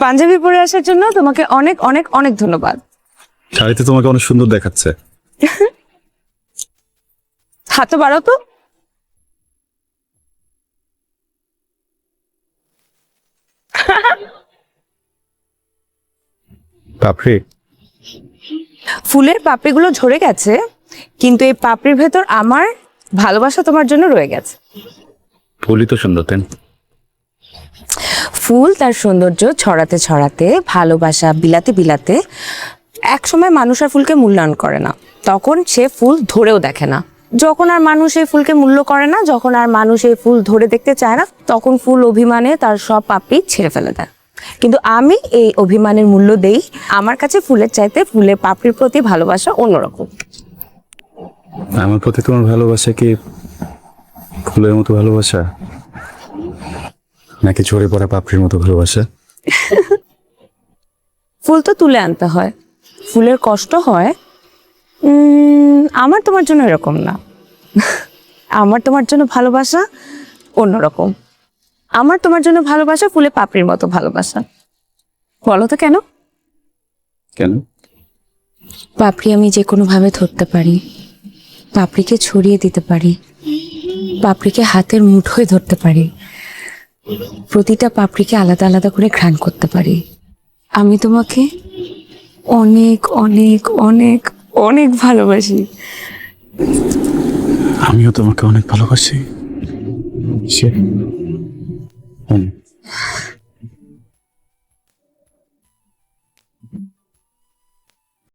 পাঞ্জাবি পরে আসার জন্য তোমাকে অনেক অনেক অনেক ধন্যবাদ। শাড়িতে তোমাকে অনেক সুন্দর দেখাচ্ছে। হাত বাড়াও তো। পাপড়ি, ফুলের পাপড়িগুলো ঝরে গেছে, কিন্তু এই পাপড়ির ভেতর আমার ভালোবাসা তোমার জন্য রয়ে গেছে। ফুলই তো সুন্দর, তাই না? ফুল তার সৌন্দর্য ছড়াতে ছড়াতে, ভালোবাসা বিলাতে বিলাতে একসময় মানুষ আর ফুলকে মূল্যায়ন করে না, তখন সে ফুল ধরেও দেখে না। যখন আর মানুষ এই ফুলকে মূল্য করে না, যখন আর মানুষ এই ফুল ধরে দেখতে চায় না, তখন ফুল অভিমানে তার সব পাপড়ি ছিঁড়ে ফেলে দেয়। কিন্তু আমি এই অভিমানের মূল্য দেই। আমার কাছে ফুলের চাইতে ফুলের পাপড়ির প্রতি ভালোবাসা অন্যরকম। আমার প্রতি তোমার ভালোবাসা কি ফুলের মতো ভালোবাসা, নাকি ঝরে পড়া পাপড়ির মতো ভালোবাসা? ফুল তো তুলে আনতে হয়, ফুলের কষ্ট হয়। আমার তোমার জন্য এরকম না। আমার তোমার জন্য ভালোবাসা অন্যরকম। আমার তোমার জন্য ভালোবাসা ফুলে পাপড়ির মতো ভালোবাসা। বলো তো কেন? কেন? পাপড়ি আমি যে কোনো ভাবে ধরতে পারি, পাপড়িকে ছড়িয়ে দিতে পারি, পাপড়িকে হাতের মুঠোয় ধরতে পারি, প্রতিটা পাপড়িকে আলাদা আলাদা করে ঘ্রাণ করতে পারি। আমি তোমাকে অনেক অনেক অনেক অনেক ভালোবাসি। আমিও তোমাকে অনেক ভালোবাসি।